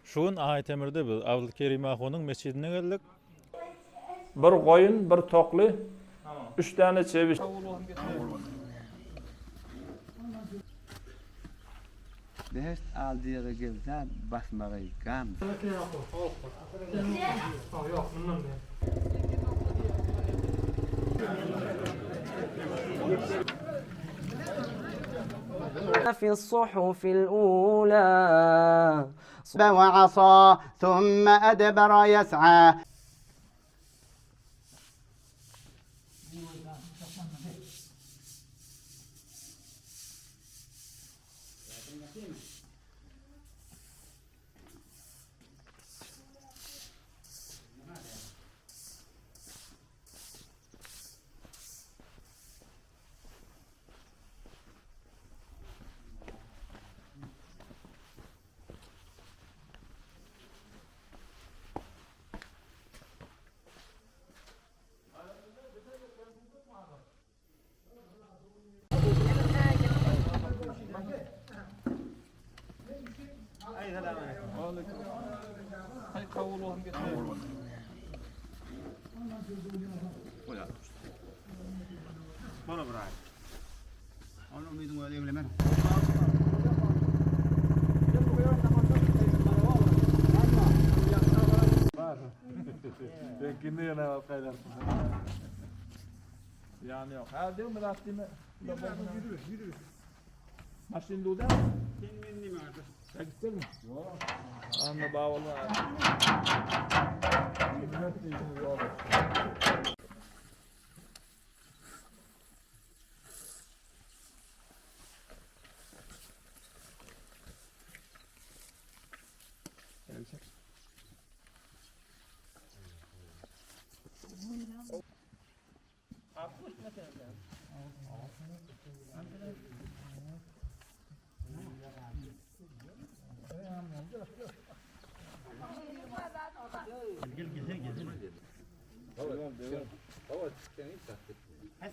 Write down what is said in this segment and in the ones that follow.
Şuun Aytemir'de biz Abdülkerim Aho'nun mescidine geldik. Bir koyun, bir toklu, 3 tane çeviş. Beş aldı yere gelsen basmayı gam. في الصحف الأولى وعصى ثم أدبر يسعى Yani yok. Ha değil mi? Rahat değil mi? Yürü. Maşin duda. Sen mi vardı? Sen gittin mi? Yok. Anla bağlı.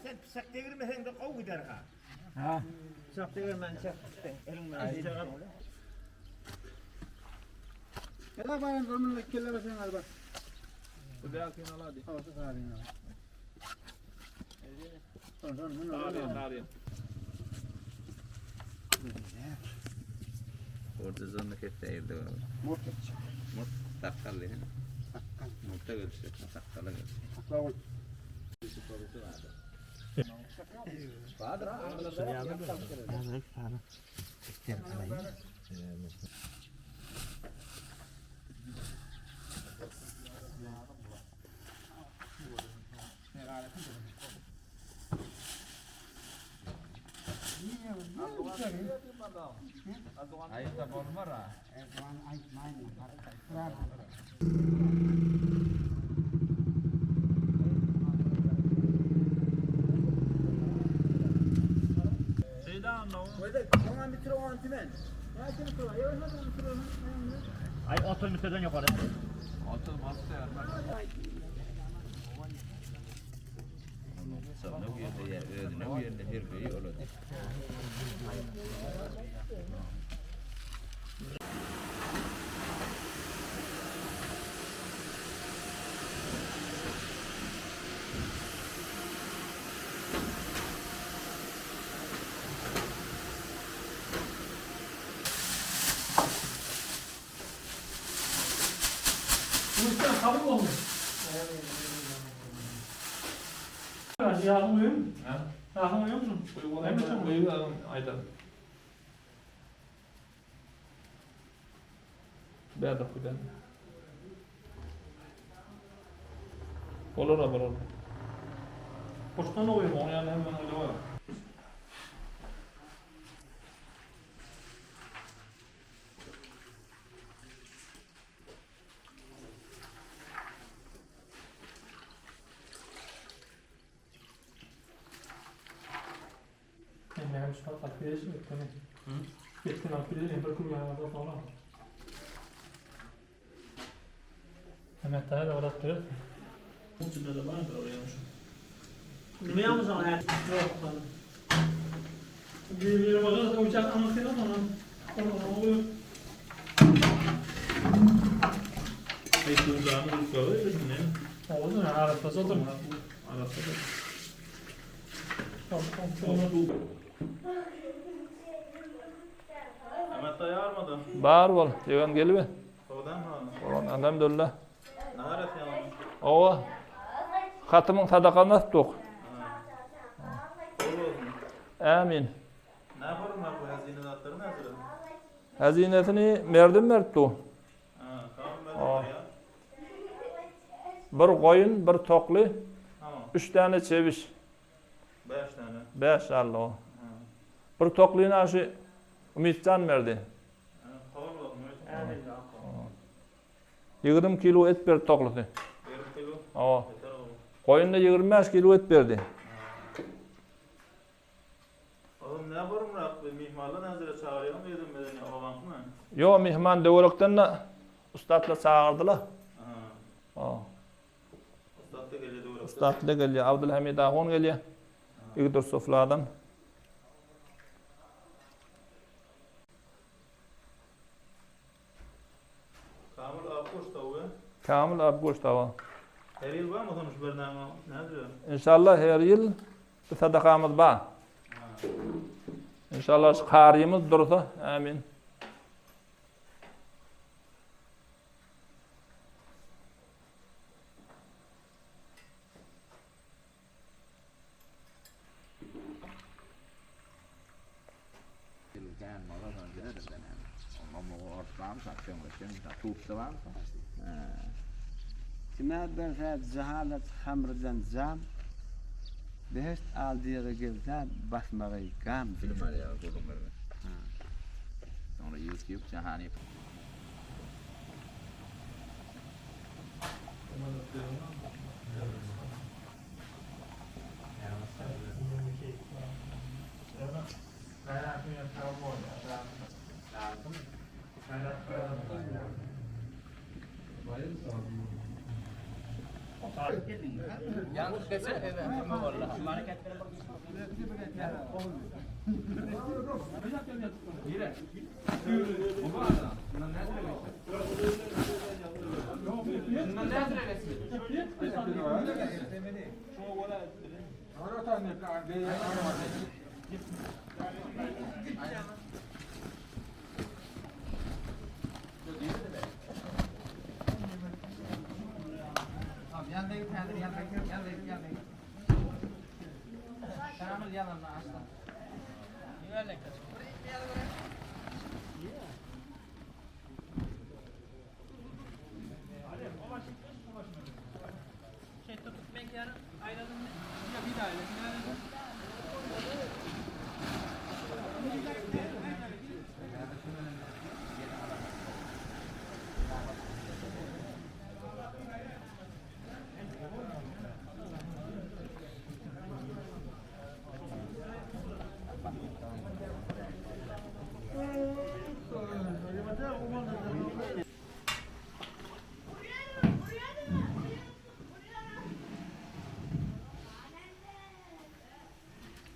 Sen pisak devirmesen de kov gider ha. Ha. Pisak devirmen çek. Elinle çek. Kela bayan durumla kella basan arba. Bu da alkin aladı. Olsun haline. Tarih. Orada zonda kesteydi var. Mort. Mut takkalı. Mutta görsün. Takkalı. Takkalı. Ayta bolmara. Ay 30 metreden yukarı. Sonra bu yerde yer verdiğine bu yerde her şeyi olur. Yağın uyuyor musun? Yağın uyuyor musun? Uyuyor. Aydan. Berdak bir olur da olur. Boştan uyuyor mu? Onu yani hemen öyle var. Yani şu an takviyeşi mi? Yetkin akviyeşi bir kum yağmada falan. Hemen daha da uğraştırır. Uçunda da bana da uğraşmış. Bilmiyor musun? Yok bana. Bir bakarsa uçak anlatıyor ama Oğlum arasında oturma. Arasında. Ahmet dayı armadı. Bağır bol. Yegan gelip. Soğudan mı? Oğlum elhamdülillah. Ne arası yanılmış? Ova. Hatımın sadaka nasip yok. Amin. Ne yaparım bu hazine zatları ne hazırı? Hazinesini merdim merttu. Tamam ben Aa. de ya. Bir koyun, bir tokli, Tamam. 3 tane çeviş. 5 tane. 5 Allah. Bir toklini aşı Ümitcan verdi. Kavur olalım. 20 kilo et verdi toklisi. 1 kilo. Aa. Yeter oğlum. Koyunda 25 kilo et verdi. Oğlum ne yaparım Murat? Mihmarla nazire çağırıyorum dedim beni olamak mı? Yo mihman devletten de ustadla çağırdılar. Aa. Ustad da geliyor doğru. Ustad da geliyor. Abdülhamid Ağon geliyor. İgdir Sofladan. Kamil Akkuş tavuğu. Kamil Abgoş tava. Her yıl var mı sonuç bername? Nedir? İnşallah her yıl bir sadakamız var. İnşallah şu kariyimiz dursa. Amin. Kan malah kan ada dan ngomong orang sakit macam tak tutup zaman. كما راد زهالة خمر زنزام بهشت آل ديغة جلدان بس مغي قام Film ada ya tolong mereka. Sonra YouTube cahani. Yang kecil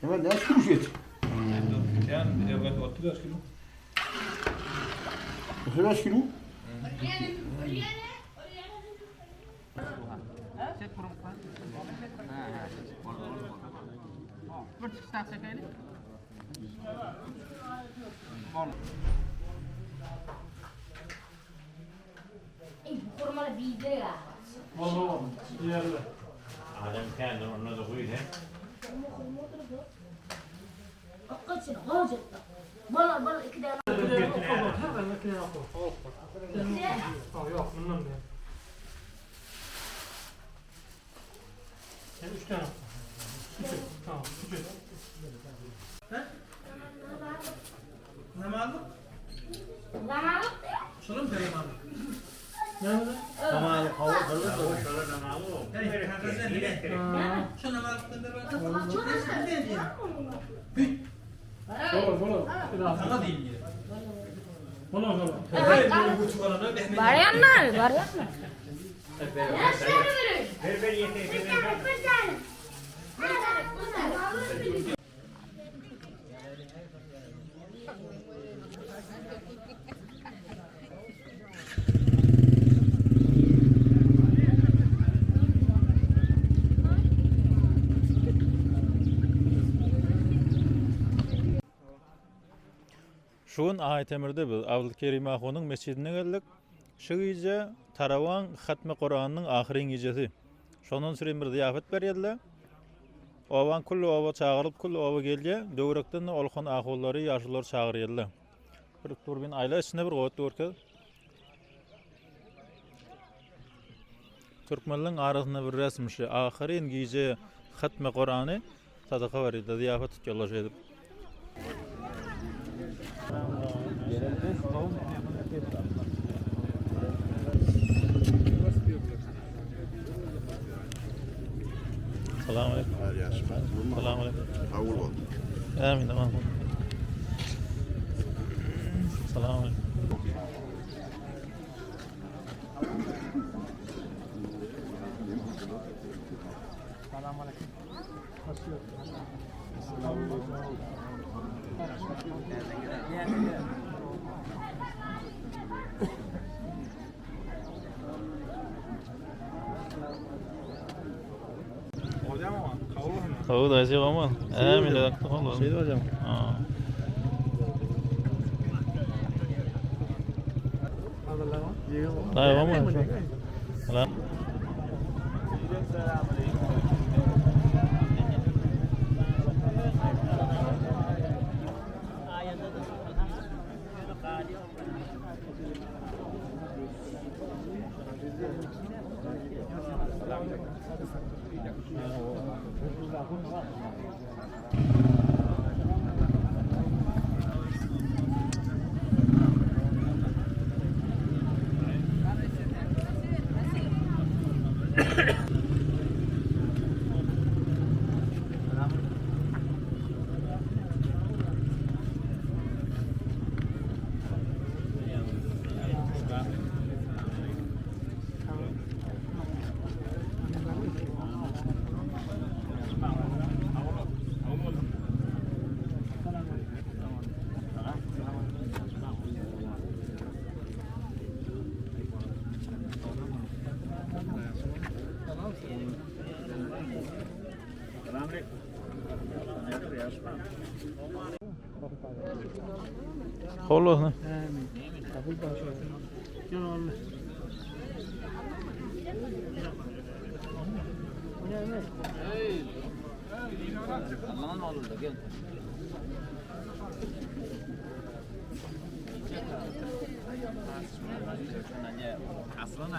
Evet, ne kuruş et? Yani evet 35 kilo. 35 kilo? Kurmalı bildi ya. Vallahi yerli. Adam kendi onunla da koydu. Kaçın hocetta. Bana iki tane. Yok bundan ne? Sen 3 tane. Küçük. Tamam küçük. Zamanlık. Zamanlık ya. Şunu mu zamanlık? Nerede? Zamanlık hava kalır da. Şöyle zamanlık. Hayır, hakikaten bile. Şu zamanlıkta da ben. Çok güzel diye. Bolo. Sana değil diye. Bolo. Varyanlar. Varyanlar. Ver yeter. Bir tane. Şuun Aytemir'de biz Abdülkerim Aho'nun mescidine geldik. Şu gece Taravan Hatmi Kur'an'ın ahirin gecesi. Şonun süren bir ziyafet berýärler. Owan kullu owa çağırıp kullu owa geldi. Döwrekden olhan ahwallary ýaşlylar çağırýarlar. Bir turbin aýla içinde bir gowat dörke. Türkmenliň arasynda bir resmişi ahirin gece Hatmi Kur'an'ı sadaka berýärler, ziyafet tutýarlar edip. Selamünaleyküm. Selamünaleyküm. Amin aman. Selamünaleyküm. Kavul da yazıyor ama. Amin de tamam. Şey de hocam. Dayı var mı? Lan. Kabul olsun. Kabul başlıyor. Gel oğlum. Allah'ın oğlu da gel. Aslan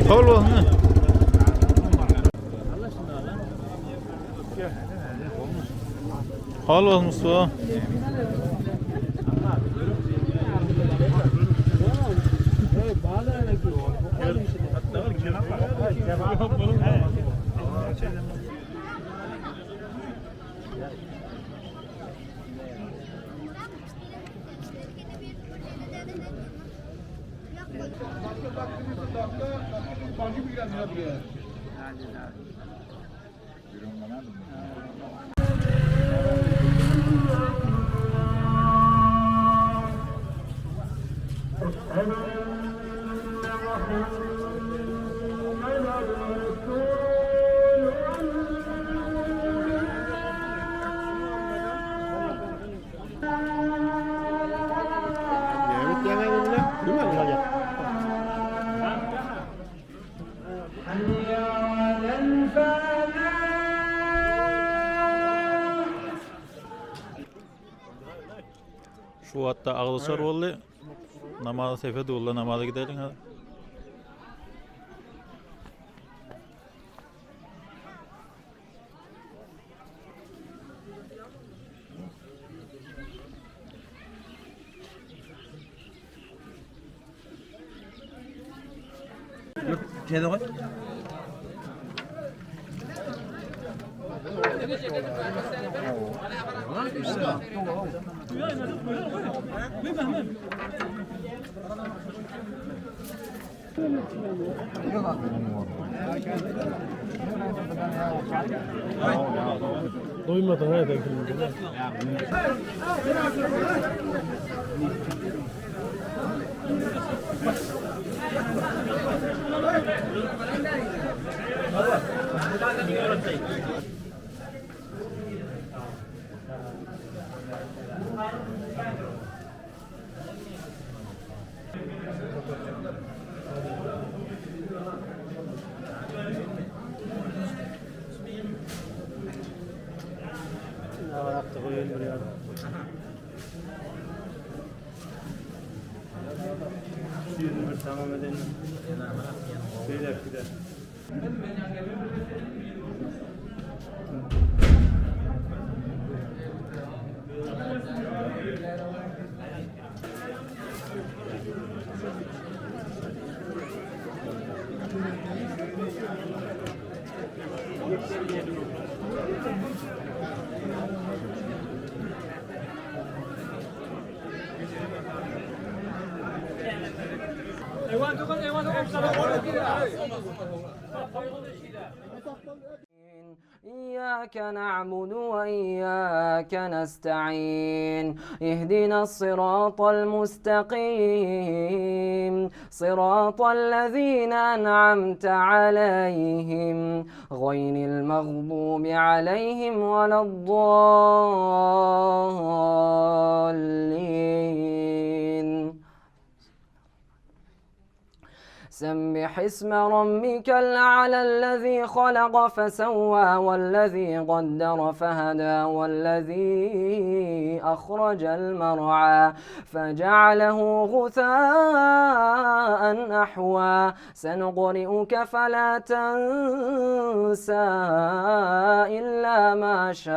Kabul olsun. Kabul olsun Mustafa. Şu hatta ağlısar oldu. Namazı sefede oldu, namaza gidelim hadi. Şeyde koy. Doymadan hadi. Tamam edelim. Gider gider. إياك نعبد وإياك نستعين اهدنا الصراط المستقيم صراط الذين أنعمت عليهم غير المغضوب عليهم ولا الضالين سبح اسم ربك الأعلى الذي خلق فسوى والذي قدر فهدى والذي أخرج المرعى فجعله غثاء أحوى سنقرئك فلا تنسى إلا ما شاء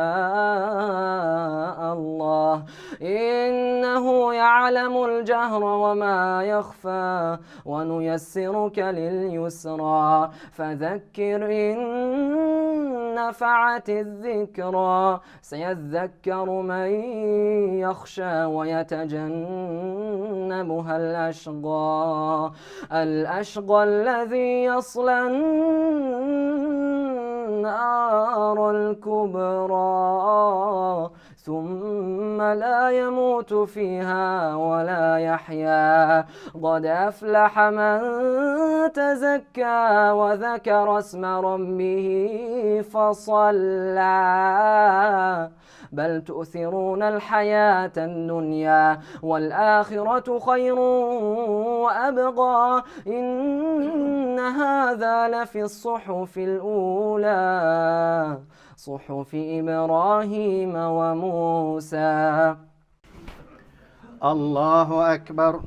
الله إنه يعلم الجهر وما يخفى ونيسرك لليسرى فذكر إن نفعت الذكرى سيذكر من يخشى ويتجنبها الأشقى الذي يصلى النار الكبرى ثم لا يموت فيها ولا يحيا قد أفلح من تزكى وذكر اسم ربه فصلى بل تؤثرون الحياة الدنيا والآخرة خير وأبقى إن هذا لفي الصحف الأولى صحف إبراهيم وموسى. الله أكبر.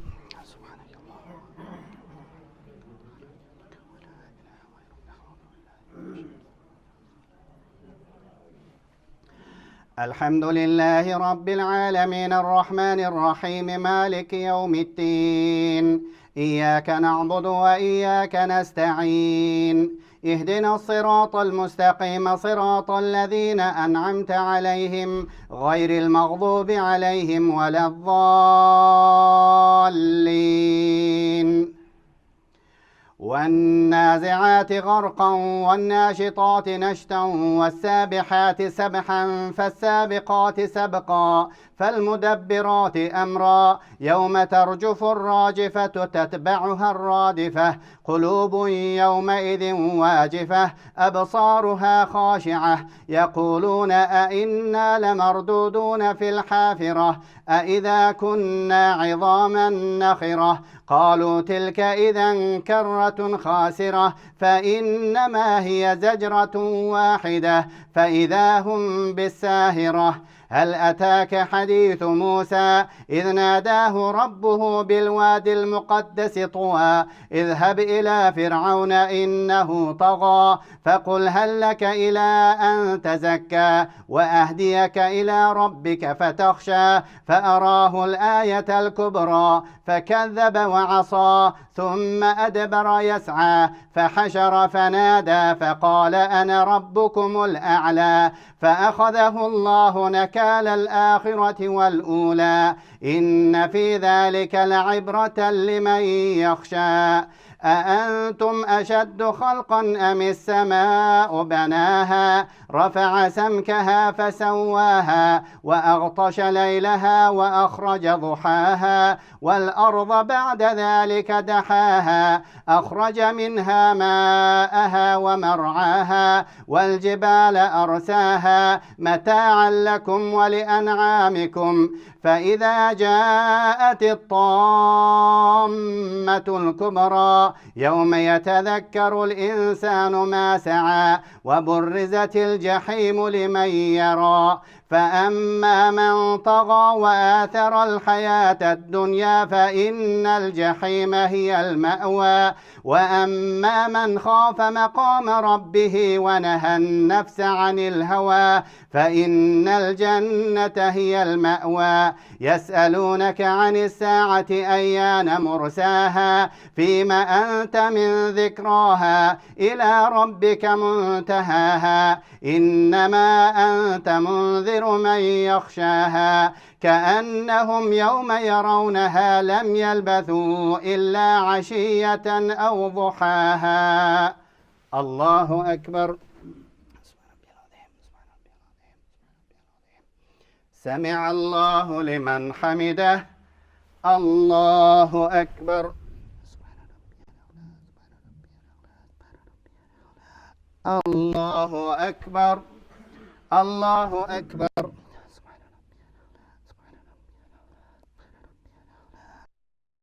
الحمد لله رب العالمين الرحمن الرحيم مالك يوم الدين إياك نعبد وإياك نستعين اهدنا الصراط المستقيم صراط الذين أنعمت عليهم غير المغضوب عليهم ولا الضالين والنازعات غرقا والناشطات نشطا والسابحات سبحا فالسابقات سبقا فالمدبرات أمرا يوم ترجف الراجفة تتبعها الرادفة قلوب يومئذ واجفة أبصارها خاشعة يقولون أئنا لمردودون في الحافرة أئذا كنا عظاما نخرة قالوا تلك إذا كرة خاسرة فإنما هي زجرة واحدة فإذا هم بالساهرة هل أتاك حديث موسى إذ ناداه ربه بالواد المقدس طوى اذهب إلى فرعون إنه طغى فقل هل لك إلى أن تزكى وأهديك إلى ربك فتخشى فأراه الآية الكبرى فكذب وعصى ثم أدبر يسعى فحشر فنادى فقال أنا ربكم الأعلى فأخذه الله نكال الآخرة والأولى إن في ذلك لعبرة لمن يخشى أأنتم أشد خلقا أم السماء بناها رفع سمكها فسواها وأغطش ليلها وأخرج ضحاها والأرض بعد ذلك دحاها أخرج منها ماءها ومرعاها والجبال أرساها متاعا لكم ولأنعامكم فإذا جاءت الطامة الكبرى يوم يتذكر الإنسان ما سعى وبرزت الجحيم لمن يرى فأما من طغى وآثر الحياة الدنيا فإن الجحيم هي المأوى وأما من خاف مقام ربه ونهى النفس عن الهوى فإن الجنة هي المأوى يسألونك عن الساعة أيان مرساها فيما أنت من ذكراها إلى ربك منتهاها إنما أنت منذر من يخشاها كأنهم يوم يرونها لم يلبثوا إلا عشية أو ضحاها. الله أكبر. سمع الله لمن حمده. الله أكبر. الله أكبر. الله أكبر.